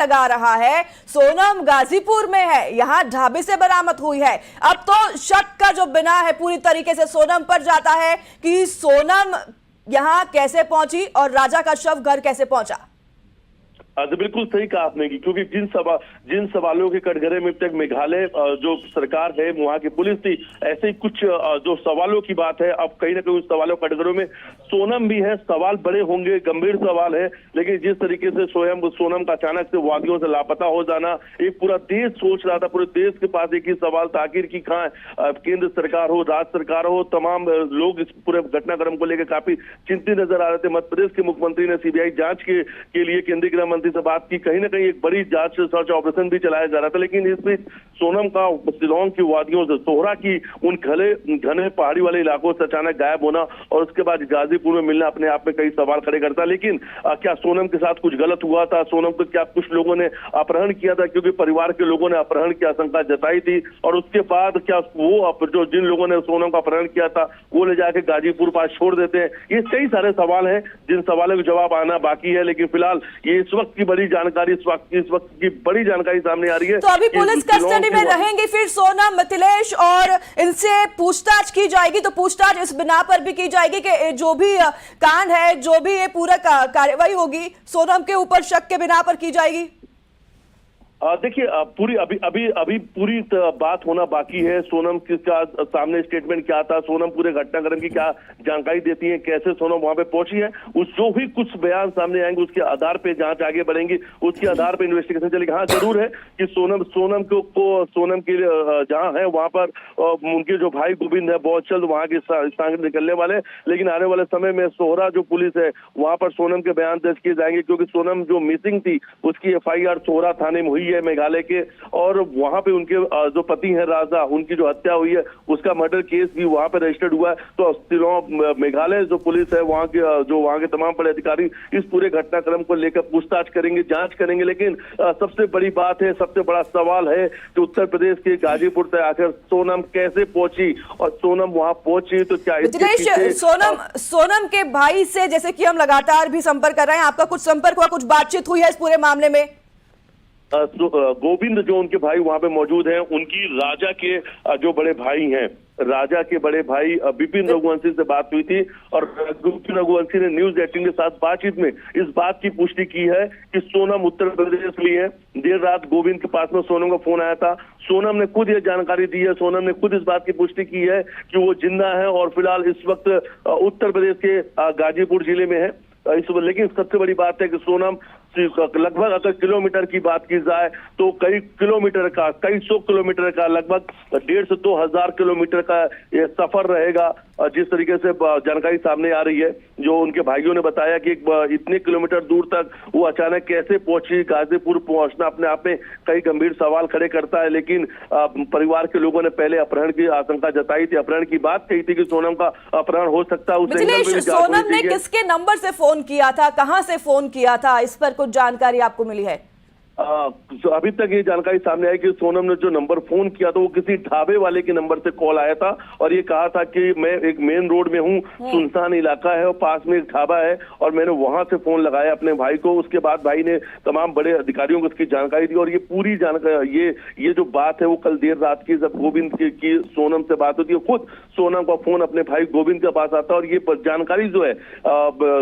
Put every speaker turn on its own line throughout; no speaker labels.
लगा रहा है। सोनम गाजीपुर में है, यहां ढाबे से बरामद हुई है। अब तो शक का जो बिना है पूरी तरीके से सोनम पर जाता है कि सोनम यहां कैसे पहुंची और राजा का शव घर कैसे पहुंचा।
तो बिल्कुल सही कहा आपने कि क्योंकि जिन सवालों के कटघरे में तक मेघालय जो सरकार है, वहां की पुलिस थी, ऐसे ही कुछ जो सवालों की बात है। अब कहीं ना कहीं उस सवालों के कटघरों में सोनम भी है। सवाल बड़े होंगे, गंभीर सवाल है, लेकिन जिस तरीके से सोनम का अचानक से वादियों से लापता हो जाना, एक पूरा देश सोच रहा था, पूरे देश के पास एक ही सवाल था, आखिर की कहाँ केंद्र सरकार हो, राज्य सरकार हो, तमाम लोग इस पूरे घटनाक्रम को लेकर काफी चिंतित नजर आ रहे थे। मध्य प्रदेश के मुख्यमंत्री ने सीबीआई जांच के लिए केंद्रीय गृह मंत्री से बात की। कहीं ना कहीं एक बड़ी जांच सर्च ऑपरेशन भी चलाया जा रहा था, लेकिन इस बीच सोनम का शिलांग की वादियों से, सोहरा की उन घने पहाड़ी वाले इलाकों से अचानक गायब होना और उसके बाद गाजीपुर में मिलना अपने आप में कई सवाल खड़े करता। लेकिन क्या सोनम के साथ कुछ गलत हुआ था? सोनम को क्या कुछ लोगों ने अपहरण किया था? क्योंकि परिवार के लोगों ने अपहरण की आशंका जताई थी। और उसके बाद क्या वो जो जिन लोगों ने सोनम का अपहरण किया था वो ले जाके गाजीपुर पास छोड़ देते हैं? ये कई सारे सवाल हैं जिन सवालों के जवाब आना बाकी है। लेकिन फिलहाल ये इस वक्त की बड़ी जानकारी, इस वक्त की बड़ी जानकारी सामने आ रही है।
तो अभी पुलिस कस्टडी में रहेंगी फिर सोनम, मिथिलेश, और इनसे पूछताछ की जाएगी। तो पूछताछ इस बिना पर भी की जाएगी कि जो भी कांड है, जो भी ये पूरा कार्रवाई होगी सोनम के ऊपर शक के बिना पर की जाएगी।
देखिए, पूरी अभी पूरी बात होना बाकी है। सोनम किसका सामने स्टेटमेंट क्या था, सोनम पूरे घटनाक्रम की क्या जानकारी देती है, कैसे सोनम वहां पे पहुंची है, उस जो भी कुछ बयान सामने आएंगे उसके आधार पे जांच आगे बढ़ेंगी, उसके आधार पे इन्वेस्टिगेशन चलेगी। हाँ, जरूर है कि सोनम के जहाँ है वहां पर उनके जो भाई गोविंद है बहुत जल्द वहां के स्थान निकलने वाले, लेकिन आने वाले समय में सोहरा जो पुलिस है वहां पर सोनम के बयान दर्ज किए जाएंगे, क्योंकि सोनम जो मिसिंग थी उसकी FIR सोहरा थाने में हुई है मेघालय के, और वहां पे उनके जो पति हैं राजा, उनकी जो हत्या हुई है उसका मर्डर केस भी वहां पे रजिस्टर्ड हुआ है। तो मेघालय जो पुलिस है वहां के तमाम बड़े अधिकारी इस पूरे घटनाक्रम को लेकर पूछताछ करेंगे, जांच करेंगे। लेकिन सबसे बड़ी बात है, सबसे बड़ा सवाल है कि उत्तर प्रदेश के गाजीपुर तक आकर सोनम कैसे पहुंची, और सोनम वहां पहुंची तो क्या
सोनम के भाई से जैसे कि हम लगातार भी संपर्क कर रहे हैं, आपका कुछ संपर्क हुआ, कुछ बातचीत हुई है इस पूरे मामले में?
गोविंद जो उनके भाई वहां पे मौजूद हैं, उनकी राजा के जो बड़े भाई हैं, राजा के बड़े भाई विपिन रघुवंशी से बात हुई थी, और विपिन रघुवंशी ने न्यूज 18 के साथ बातचीत में इस बात की पुष्टि की है कि सोनम उत्तर प्रदेश में है। देर रात गोविंद के पास में सोनम का फोन आया था, सोनम ने खुद ये जानकारी दी है, सोनम ने खुद इस बात की पुष्टि की है कि वो जिंदा है और फिलहाल इस वक्त उत्तर प्रदेश के गाजीपुर जिले में है। लेकिन सबसे बड़ी बात है कि सोनम लगभग अगर किलोमीटर की बात की जाए तो कई सौ किलोमीटर का, लगभग 150 से 2000 किलोमीटर का ये सफर रहेगा। जिस तरीके से जानकारी सामने आ रही है, जो उनके भाइयों ने बताया कि इतने किलोमीटर दूर तक वो अचानक कैसे पहुंची, गाजीपुर पहुंचना अपने आप में कई गंभीर सवाल खड़े करता है। लेकिन परिवार के लोगों ने पहले अपहरण की आशंका जताई थी, अपहरण की बात कही थी कि सोनम का अपहरण हो सकता है।
सोनम ने किसके नंबर से फोन किया था, कहां से फोन किया था, इस पर कुछ जानकारी आपको मिली है?
अभी तक ये जानकारी सामने आई कि सोनम ने जो नंबर फोन किया था वो किसी ढाबे वाले के नंबर से कॉल आया था, और ये कहा था कि मैं एक मेन रोड में हूँ, सुनसान इलाका है और पास में एक ढाबा है, और मैंने वहां से फोन लगाया अपने भाई को। उसके बाद भाई ने तमाम बड़े अधिकारियों को उसकी जानकारी दी, और ये पूरी जानकारी ये जो बात है वो कल देर रात की जब गोविंद की सोनम से बात होती है, खुद सोनम का फोन अपने भाई गोविंद के पास आता है, और ये जानकारी जो है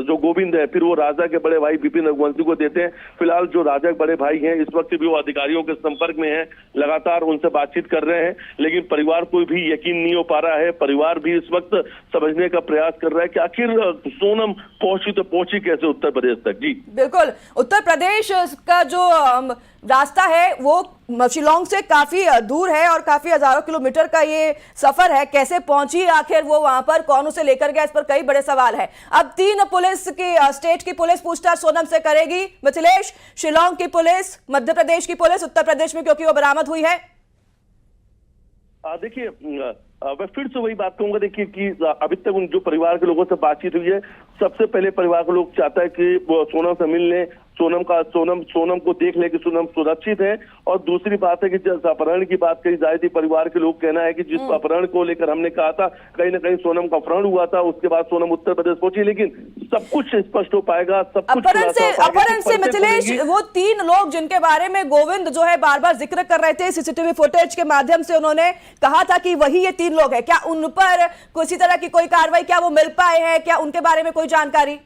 जो गोविंद है फिर वो राजा के बड़े भाई विपिन रघुवंशी को देते हैं। फिलहाल जो राजा के बड़े भाई इस वक्त भी वो अधिकारियों के संपर्क में हैं, लगातार उनसे बातचीत कर रहे हैं, लेकिन परिवार को भी यकीन नहीं हो पा रहा है। परिवार भी इस वक्त समझने का प्रयास कर रहा है कि आखिर सोनम पहुंची तो पहुंची कैसे उत्तर प्रदेश तक। जी
बिल्कुल, उत्तर प्रदेश का जो रास्ता है वो शिलांग से काफी दूर है और काफी हजारों किलोमीटर का ये सफर है। कैसे पहुंची आखिर वो वहां पर, कौन उसे लेकर गया, इस पर कई बड़े सवाल है। अब स्टेट की पुलिस पूछताछ सोनम से करेगी। मिथिलेश, शिलांग की पुलिस, मध्य प्रदेश की पुलिस, उत्तर प्रदेश में क्योंकि वो बरामद हुई है।
देखिए, मैं फिर से वही बात कहूंगा, देखिए कि अभी तक उन जो परिवार के लोगों से बातचीत हुई है, सबसे पहले परिवार के लोग चाहता है कि वो सोनम से मिल लें, सोनम को देख ले कि सोनम सुरक्षित है। और दूसरी बात है कि जिस अपहरण की बात कही जाए थी, परिवार के लोग कहना है कि जिस अपहरण को लेकर हमने कहा था कहीं ना कहीं सोनम का अपहरण हुआ था, उसके बाद सोनम उत्तर प्रदेश पहुंची, लेकिन सब कुछ स्पष्ट हो पाएगा, सब कुछ
अपहरण से मिथिलेश, वो 3 लोग जिनके बारे में गोविंद जो है बार बार जिक्र कर रहे थे, सीसीटीवी फुटेज के माध्यम से उन्होंने कहा था कि वही ये 3 लोग हैं, क्या उन पर किसी तरह की कोई कार्रवाई, क्या वो मिल पाए हैं, क्या उनके बारे में कोई जानकारी?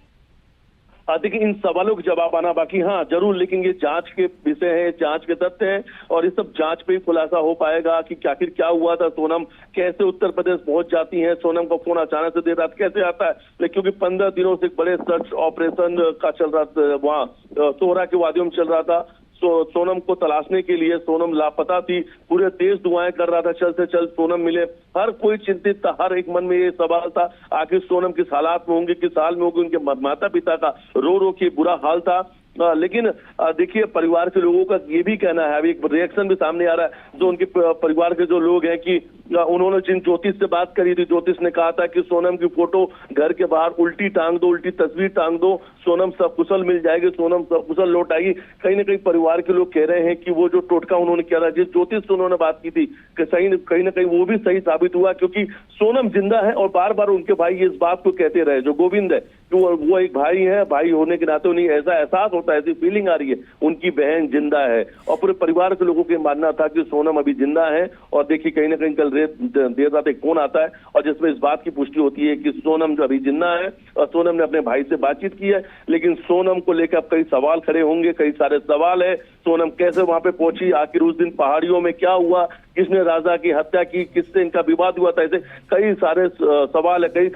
देखिए, इन सवालों के जवाब आना बाकी, हाँ जरूर, लेकिन ये जांच के विषय हैं, जांच के तथ्य हैं, और ये सब जांच पे ही खुलासा हो पाएगा कि आखिर क्या हुआ था, सोनम कैसे उत्तर प्रदेश पहुंच जाती है, सोनम का फोन अचानक से देर रात कैसे आता है, क्योंकि 15 दिनों से एक बड़े सर्च ऑपरेशन का चल रहा था, वहाँ सोहरा के वादियों में चल रहा था। सोनम को तलाशने के लिए, सोनम लापता थी, पूरे देश दुआएं कर रहा था चल से चल सोनम मिले, हर कोई चिंतित था, हर एक मन में ये सवाल था आखिर सोनम किस हालात में होंगे, किस हाल में होंगे, उनके माता पिता का रो रो के बुरा हाल था। लेकिन देखिए, परिवार के लोगों का ये भी कहना है, अभी एक रिएक्शन भी सामने आ रहा है, जो उनके परिवार के जो लोग हैं कि उन्होंने जिन ज्योतिष से बात करी थी, ज्योतिष ने कहा था कि सोनम की फोटो घर के बाहर उल्टी टांग दो, उल्टी तस्वीर टांग दो, सोनम सकुशल मिल जाएगी, सोनम सकुशल लौट आएगी। कहीं ना कहीं परिवार के लोग कह रहे हैं कि वो जो टोटका उन्होंने किया था, जिस ज्योतिष से उन्होंने बात की थी, कि कहीं ना कहीं वो भी सही साबित हुआ, क्योंकि सोनम जिंदा है। और बार बार उनके भाई इस बात को कहते रहे, जो गोविंद है, कि वो एक भाई है, भाई होने के नाते उन्हें ऐसा एहसास होता है, ऐसी फीलिंग आ रही है, उनकी बहन जिंदा है। और पूरे परिवार के लोगों के मानना था कि सोनम अभी जिंदा है। और देखिए, कहीं ना कहीं कल देर रात एक फोन आता है और जिसमें इस बात की पुष्टि होती है कि सोनम जो अभी जिंदा है, और सोनम ने अपने भाई से बातचीत की है, लेकिन सोनम को लेकर अब कई सवाल खड़े होंगे, कई सारे सवाल है। सोनम कैसे वहां पे पहुंची, आखिर उस दिन पहाड़ियों में क्या हुआ, किसने राजा की हत्या की, किससे इनका विवाद हुआ था, ऐसे कई सारे सवाल है, कई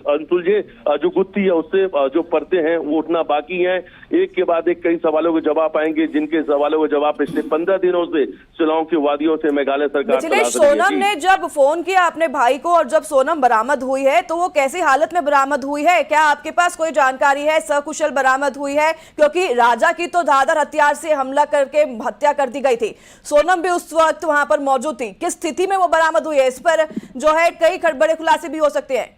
अनसुलझे जो गुत्थी है उससे जो परतें हैं वो उठना बाकी हैं। एक के बाद एक कई सवालों के जवाब आएंगे, जिनके सवालों के जवाब पिछले 15 दिनों से शिलांग की वादियों से मेघालय सरकार।
सोनम ने जब फोन किया अपने भाई को और जब सोनम बरामद हुई है, तो वो कैसी हालत में बरामद हुई है, क्या आपके पास कोई जानकारी है? सकुशल बरामद हुई है? क्योंकि राजा की तो धारदार हथियार से हमला करके हत्या कर दी गई थी, सोनम भी उस वक्त वहां पर मौजूद थी, किस स्थिति में वो बरामद हुई है, इस पर जो है कई बड़े खुलासे भी हो सकते हैं।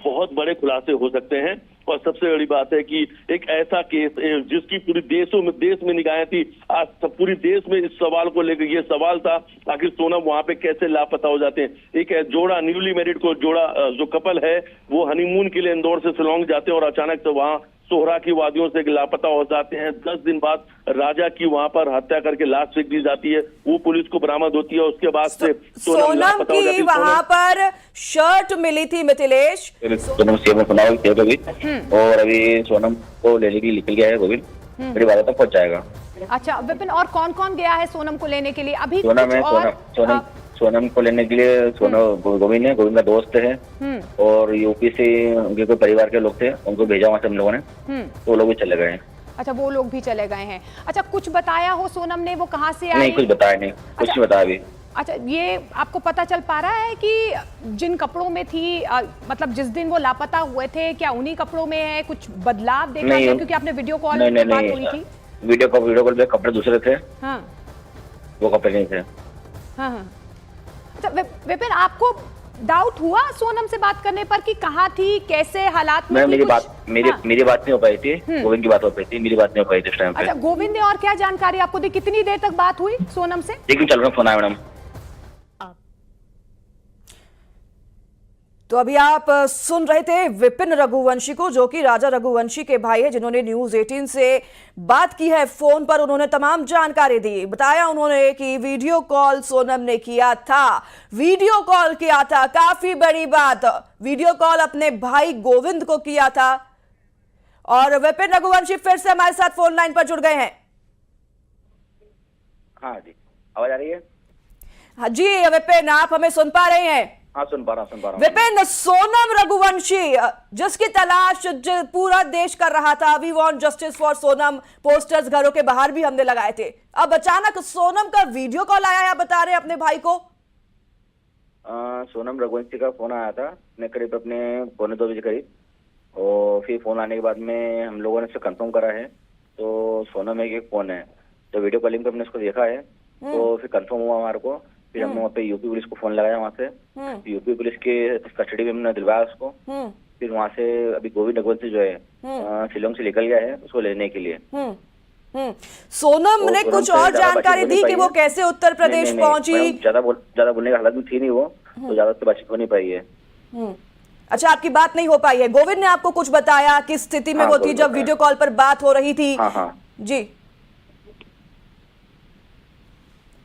बहुत बड़े खुलासे हो सकते हैं। और सबसे बड़ी बात है कि एक ऐसा केस जिसकी पूरी देश में निगाहें थी, आज पूरी देश में इस सवाल को लेकर ये सवाल था आखिर सोनम वहां पे कैसे लापता हो जाते हैं। एक जोड़ा, न्यूली मैरिड को जोड़ा, जो कपल है, वो हनीमून के लिए इंदौर से शिलांग जाते हैं और अचानक से वहां सोहरा की वादियों से लापता हो जाते हैं। 10 दिन बाद राजा की वहां पर हत्या करके लाश फेंक दी जाती है, वो पुलिस को बरामद होती है। उसके बाद से
सोनम की वहां पर शर्ट मिली थी मिथिलेश,
सोनम और अभी सोनम को लेने के लिए निकल गया है गोविंद, बड़ी बात तक पहुंच जाएगा।
अच्छा विपिन, और कौन कौन गया है सोनम को लेने के लिए? अभी
सोनम को लेने के लिए गोविंद है, गोविंद का दोस्त है, और यूपी से उनके कोई परिवार के लोग थे, उनको भेजा वहां से हम लोगों ने, तो वो लोग भी चले गए हैं।
अच्छा, वो लोग भी चले गए हैं। अच्छा, कुछ बताया हो सोनम ने, वो कहाँ से आई?
नहीं, कुछ बताया नहीं, कुछ नहीं बताया अभी।
अच्छा, ये आपको पता चल पा रहा है कि जिन कपड़ों में थी, मतलब जिस दिन वो लापता हुए थे, क्या उन्हीं कपड़ों में है? कुछ बदलाव देखा गया? क्योंकि आपने वीडियो कॉल पे बात हुई थी।
वीडियो कॉल पे कपड़े दूसरे थे, हाँ, वो कपड़े नहीं थे।
हाँ। अच्छा विपिन, आपको डाउट हुआ सोनम से बात करने पर कि कहाँ थी, कैसे हालात में?
मेरी बात नहीं हो पाई थी, गोविंद की बात हो पाई थी, मेरी बात नहीं हो पाई थी इस टाइम पे।
अच्छा, गोविंद ने और क्या जानकारी आपको दी? कितनी देर तक बात हुई सोनम से?
लेकिन चल रहा फोन आया मैडम।
तो अभी आप सुन रहे थे विपिन रघुवंशी को, जो कि राजा रघुवंशी के भाई है, जिन्होंने न्यूज़ 18 से बात की है फोन पर। उन्होंने तमाम जानकारी दी, बताया उन्होंने कि वीडियो कॉल सोनम ने किया था, वीडियो कॉल किया था, काफी बड़ी बात, वीडियो कॉल अपने भाई गोविंद को किया था। और विपिन रघुवंशी फिर से हमारे साथ फोन लाइन पर जुड़ गए हैं।
हाँ जी, आवाज आ रही है?
हाँ जी विपिन, आप हमें सुन पा रहे हैं?
हाँ, सुन पा रहा हूँ।
विपिन, सोनम रघुवंशी जिसकी तलाश पूरा देश कर रहा था, we want justice for Sonam, posters घरों के बाहर भी हमने लगाए थे, अब अचानक सोनम का वीडियो कॉल आया है, आप बता रहे हैं अपने भाई को?
सोनम रघुवंशी का फोन आया था करीब अपने 1:45 बजे करीब, और फिर फोन आने के बाद में हम लोगों ने उससे कंफर्म करा है, तो सोनम एक फोन है, तो वीडियो कॉलिंग पे हमने उसको देखा है, तो फिर कंफर्म हुआ हमारे को। फिर हमने वहाँ पे यूपी पुलिस को फोन लगाया, वहाँ से यूपी पुलिस के कस्टडी में हमने दिलवाया उसको, फिर वहाँ से अभी गोविंद रघुवंशी जो है शिलोंग से निकल गया है उसको लेने के लिए।
सोनम ने कुछ और जानकारी दी कि वो कैसे उत्तर प्रदेश पहुंची?
ज्यादा बोलने का हालत में थी नहीं वो, तो ज्यादा तो बातचीत हो नहीं पाई है।
अच्छा, आपकी बात नहीं हो पाई है। गोविंद ने आपको कुछ बताया किस स्थिति में वो थी जब वीडियो कॉल पर बात हो रही थी?
हाँ
जी,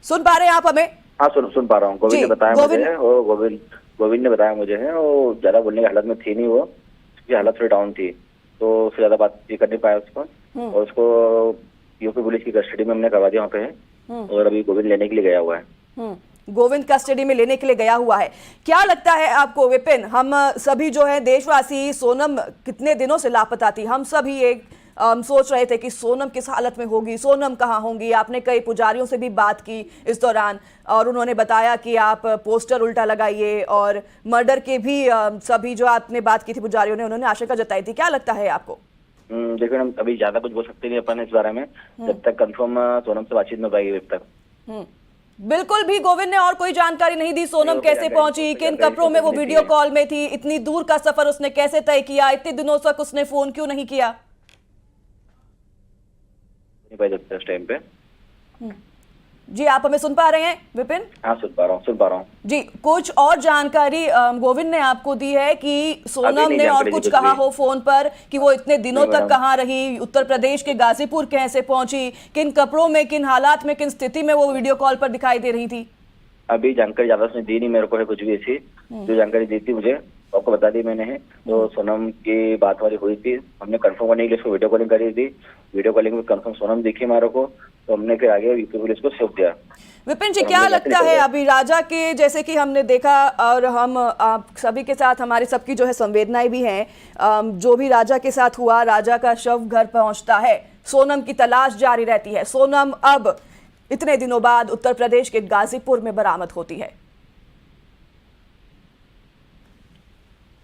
सुन पा रहे हैं आप हमें?
हाँ सुन पा रहा हूँ। गोविंद ने बताया मुझे है, और गोविंद ने बताया मुझे है, वो ज्यादा बोलने की हालत में थी नहीं वो, उसकी हालत थोड़ी डाउन थी, तो उससे ज्यादा बात कर नहीं पाया उसको, और उसको यूपी पुलिस की कस्टडी में हमने करवा दिया वहाँ पे, और अभी गोविंद लेने के लिए गया हुआ है।
गोविंद कस्टडी में लेने के लिए गया हुआ है। क्या लगता है आपको विपिन, हम सभी जो है देशवासी, सोनम कितने दिनों से लापता थी, हम सभी एक सोच रहे थे कि सोनम किस हालत में होगी, सोनम कहाँ होंगी। आपने कई पुजारियों से भी बात की इस दौरान और उन्होंने बताया कि आप पोस्टर उल्टा लगाइए, और मर्डर के भी सभी जो आपने बात की थी पुजारियों ने, उन्होंने आशंका जताई थी। क्या लगता है आपको?
देखिए हम अभी ज्यादा कुछ बोल सकते नहीं अपन इस बारे में, जब तक कंफर्म सोनम से बातचीत न पाएगी तब तक।
बिल्कुल भी गोविंद ने और कोई जानकारी नहीं दी। सोनम कैसे पहुंची, किन कपड़ों में वो वीडियो कॉल में थी, इतनी दूर का सफर उसने कैसे तय किया, इतने दिनों तक उसने फोन क्यों नहीं किया?
नहीं पाई जब टाइम पे।
जी, आप हमें सुन पा रहे हैं विपिन?
हाँ सुन पा रहा हूँ।
जी, कुछ और जानकारी गोविंद ने आपको दी है कि सोनम ने और कुछ कहा हो फोन पर कि वो इतने दिनों तक कहाँ रही, उत्तर प्रदेश के गाजीपुर कैसे पहुंची, किन कपड़ों में, किन हालात में, किन स्थिति में वो वीडियो कॉल पर दिखाई दे रही थी?
अभी जानकारी ज्यादा उसने दी नहीं मेरे को है, कुछ भी ऐसी जो जानकारी दी थी मुझे आपको बता दी मैंने है। तो सोनम की बात हमारी हुई थी, हमने कंफर्म करने के लिए उसको वीडियो कॉलिंग करी थी, वीडियो कॉलिंग में कंफर्म सोनम दिखी हमारे को, तो हमने फिर आगे यूपी पुलिस को सौंप दिया।
विपिन जी, क्या लगता है अभी राजा के, जैसे कि हमने देखा और हम आप सभी के साथ हमारी सबकी जो है संवेदनाएं भी हैं, जो भी राजा के साथ हुआ, राजा का शव घर पहुंचता है, सोनम की तलाश जारी रहती है, सोनम अब इतने दिनों बाद उत्तर प्रदेश के गाजीपुर में बरामद होती है।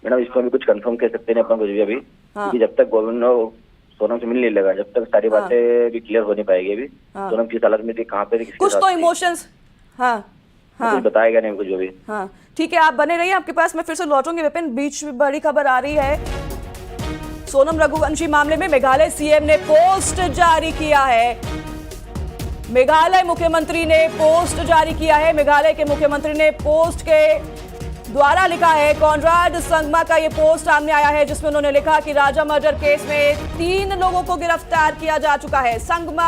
मैडम इसको अभी कुछ कंफर्म कह सकते नहीं अपन कुछ भी अभी, क्योंकि जब तक गोविंद सोनम से मिल नहीं लगा, जब तक सारी बातें भी क्लियर हो नहीं पाएगी अभी। सोनम किस हालत में थी, कहाँ पे थी,
कुछ तो इमोशंस
कुछ बताएगा नहीं कुछ भी।
ठीक है, आप बने रहिए, आपके पास मैं फिर से लौटूंगी विपिन। बीच में बड़ी खबर आ रही है, सोनम रघुवंशी मामले में मेघालय सीएम ने पोस्ट जारी किया है। मेघालय मुख्यमंत्री ने पोस्ट जारी किया है। मेघालय के मुख्यमंत्री ने पोस्ट के द्वारा लिखा है, कॉनराड संगमा का ये पोस्ट सामने आया है जिसमें उन्होंने लिखा कि राजा मर्डर केस में 3 लोगों को गिरफ्तार किया जा चुका है। संगमा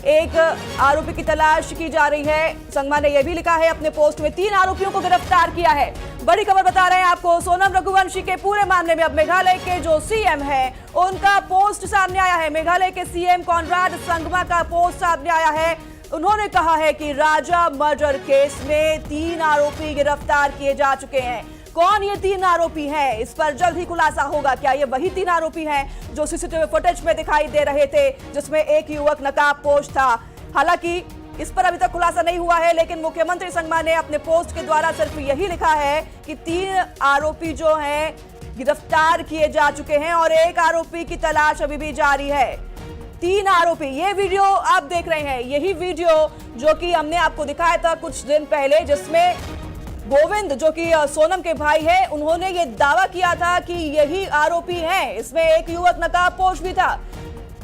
एक आरोपी की तलाश की जा रही है। संगमा ने यह भी लिखा है अपने पोस्ट में, 3 आरोपियों को गिरफ्तार किया है। बड़ी खबर बता रहे हैं आपको, सोनम रघुवंशी के पूरे मामले में अब मेघालय के जो सीएम है उनका पोस्ट सामने आया है। मेघालय के सीएम कॉनराड संगमा का पोस्ट सामने आया है। उन्होंने कहा है कि राजा मर्डर केस में 3 आरोपी गिरफ्तार किए जा चुके हैं। कौन ये 3 आरोपी हैं, इस पर जल्द ही खुलासा होगा। क्या ये वही 3 आरोपी हैं जो सीसीटीवी फुटेज में दिखाई दे रहे थे, जिसमें एक युवक नकाबपोश था? हालांकि इस पर अभी तक खुलासा नहीं हुआ है, लेकिन मुख्यमंत्री संगमा ने अपने पोस्ट के द्वारा सिर्फ यही लिखा है कि 3 आरोपी जो हैं गिरफ्तार किए जा चुके हैं और एक आरोपी की तलाश अभी भी जारी है। 3 आरोपी, ये वीडियो आप देख रहे हैं, यही वीडियो जो कि हमने आपको दिखाया था कुछ दिन पहले, जिसमें गोविंद जो कि सोनम के भाई है, उन्होंने ये दावा किया था कि यही आरोपी हैं। इसमें एक युवक नकाबपोश भी था।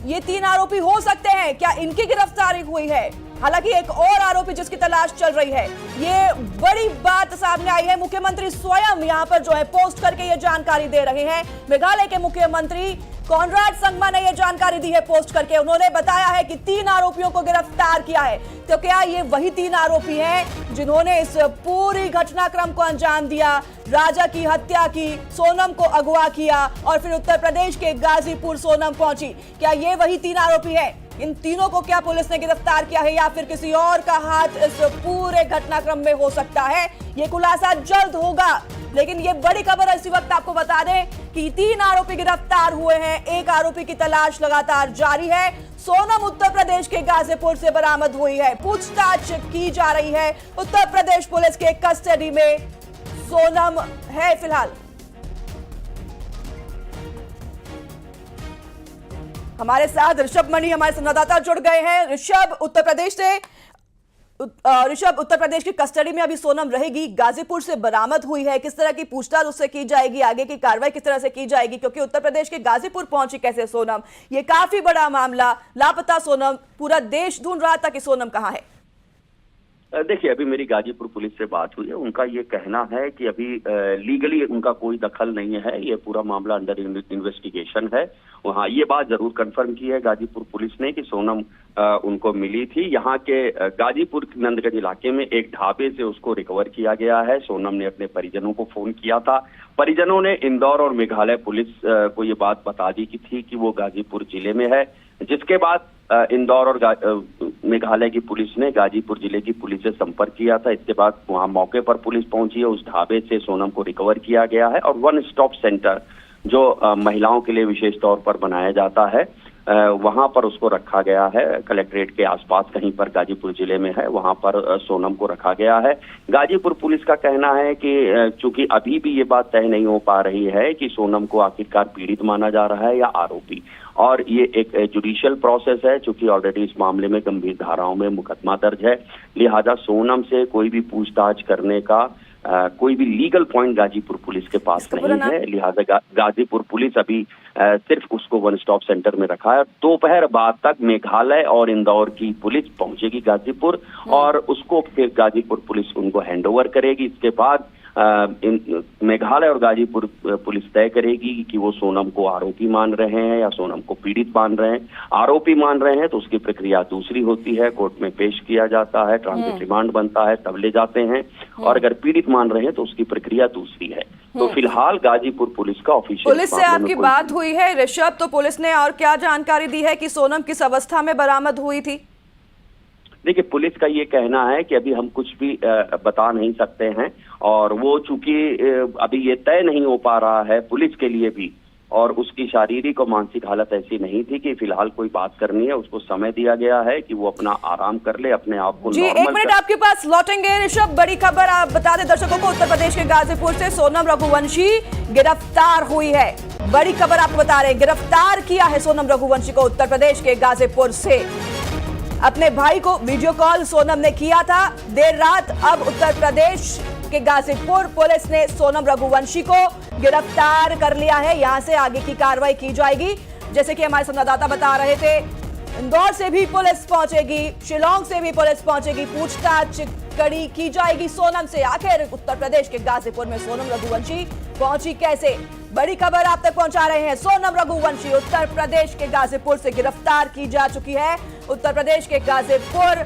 ये 3 आरोपी हो सकते हैं, क्या इनकी गिरफ्तारी हुई है? हालांकि एक और आरोपी जिसकी तलाश चल रही है, ये बड़ी बात सामने आई है। मुख्यमंत्री स्वयं यहां पर जो है पोस्ट करके ये जानकारी दे रहे हैं। मेघालय के मुख्यमंत्री कॉनराड संगमा ने यह जानकारी दी है पोस्ट करके। उन्होंने बताया है कि 3 आरोपियों को गिरफ्तार किया है। तो क्या ये वही 3 आरोपी हैं जिन्होंने इस पूरी घटनाक्रम को अंजाम दिया, राजा की हत्या की, सोनम को अगवा किया और फिर उत्तर प्रदेश के गाजीपुर सोनम पहुंची? क्या ये वही 3 आरोपी हैं? इन तीनों को क्या पुलिस ने गिरफ्तार किया है या फिर किसी और का हाथ इस पूरे घटनाक्रम में हो सकता है? ये खुलासा जल्द होगा, लेकिन ये बड़ी खबर इसी वक्त आपको बता दें कि 3 आरोपी गिरफ्तार हुए हैं, एक आरोपी की तलाश लगातार जारी है। सोनम उत्तर प्रदेश के गाजीपुर से बरामद हुई है, पूछताछ की जा रही है। उत्तर प्रदेश पुलिस के कस्टडी में सोनम है फिलहाल। हमारे साथ ऋषभ मणि हमारे संवाददाता जुड़ गए हैं। ऋषभ, उत्तर प्रदेश से ऋषभ, उत्तर प्रदेश की कस्टडी में अभी सोनम रहेगी, गाजीपुर से बरामद हुई है, किस तरह की पूछताछ उससे की जाएगी, आगे की कार्रवाई किस तरह से की जाएगी, क्योंकि उत्तर प्रदेश के गाजीपुर पहुंची कैसे सोनम, ये काफी बड़ा मामला। लापता सोनम, पूरा देश ढूंढ रहा था कि सोनम कहां है।
देखिए, अभी मेरी गाजीपुर पुलिस से बात हुई है। उनका ये कहना है कि अभी लीगली उनका कोई दखल नहीं है, ये पूरा मामला अंडर इन्वेस्टिगेशन है। वहाँ ये बात जरूर कंफर्म की है गाजीपुर पुलिस ने कि सोनम उनको मिली थी। यहाँ के गाजीपुर नंदगंज इलाके में एक ढाबे से उसको रिकवर किया गया है। सोनम ने अपने परिजनों को फोन किया था। परिजनों ने इंदौर और मेघालय पुलिस को ये बात बता दी की थी कि वो गाजीपुर जिले में है, जिसके बाद इंदौर और मेघालय की पुलिस ने गाजीपुर जिले की पुलिस से संपर्क किया था। इसके बाद वहां मौके पर पुलिस पहुंची है। उस ढाबे से सोनम को रिकवर किया गया है और वन स्टॉप सेंटर जो महिलाओं के लिए विशेष तौर पर बनाया जाता है, वहां पर उसको रखा गया है। कलेक्ट्रेट के आसपास कहीं पर गाजीपुर जिले में है, वहां पर सोनम को रखा गया है। गाजीपुर पुलिस का कहना है कि चूंकि अभी भी ये बात तय नहीं हो पा रही है कि सोनम को आखिरकार पीड़ित माना जा रहा है या आरोपी, और ये एक जुडिशियल प्रोसेस है। चूंकि ऑलरेडी इस मामले में गंभीर धाराओं में मुकदमा दर्ज है, लिहाजा सोनम से कोई भी पूछताछ करने का कोई भी लीगल पॉइंट गाजीपुर पुलिस के पास नहीं है। लिहाजा गाजीपुर पुलिस अभी सिर्फ उसको वन स्टॉप सेंटर में रखा है। दोपहर बाद तक मेघालय और इंदौर की पुलिस पहुंचेगी गाजीपुर और उसको फिर गाजीपुर पुलिस उनको हैंडओवर करेगी। इसके बाद मेघालय और गाजीपुर पुलिस तय करेगी कि वो सोनम को आरोपी मान रहे हैं या सोनम को पीड़ित मान रहे हैं। आरोपी मान रहे हैं तो उसकी प्रक्रिया दूसरी होती है, कोर्ट में पेश किया जाता है, ट्रांजिट रिमांड बनता है, तब ले जाते हैं। और अगर पीड़ित मान रहे हैं तो उसकी प्रक्रिया दूसरी है। तो फिलहाल गाजीपुर पुलिस का ऑफिशियल
पुलिस से आपकी बात हुई है ऋषभ, तो पुलिस ने और क्या जानकारी दी है कि सोनम किस अवस्था में बरामद हुई थी?
देखिए, पुलिस का ये कहना है कि अभी हम कुछ भी बता नहीं सकते हैं, और वो चूंकि अभी ये तय नहीं हो पा रहा है पुलिस के लिए भी, और उसकी शारीरिक और मानसिक हालत ऐसी नहीं थी कि फिलहाल कोई बात करनी है। उसको समय दिया गया है कि वो अपना आराम कर ले, अपने आप को
जी। एक मिनट आपके पास लौटेंगे ऋषभ। बड़ी खबर आप बता दें दर्शकों को, उत्तर प्रदेश के गाजीपुर से सोनम रघुवंशी गिरफ्तार हुई है। बड़ी खबर आपको बता रहे हैं, गिरफ्तार किया है सोनम रघुवंशी को उत्तर प्रदेश के गाजीपुर से। अपने भाई को वीडियो कॉल सोनम ने किया था देर रात। अब उत्तर प्रदेश के गाजीपुर पुलिस ने सोनम रघुवंशी को गिरफ्तार कर लिया है। यहां से आगे की कार्रवाई की जाएगी। जैसे कि हमारे संवाददाता बता रहे थे, इंदौर से भी पुलिस पहुंचेगी, शिलोंग से भी पुलिस पहुंचेगी, पूछताछ कड़ी की जाएगी सोनम से। आखिर उत्तर प्रदेश के गाजीपुर में सोनम रघुवंशी पहुंची कैसे? बड़ी खबर आप तक पहुंचा रहे हैं। सोनम रघुवंशी उत्तर प्रदेश के गाजीपुर से गिरफ्तार की जा चुकी है। उत्तर प्रदेश के गाजीपुर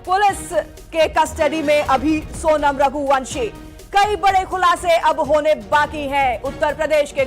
पुलिस के कस्टडी में अभी सोनम रघुवंशी। कई बड़े खुलासे अब होने बाकी हैं उत्तर प्रदेश के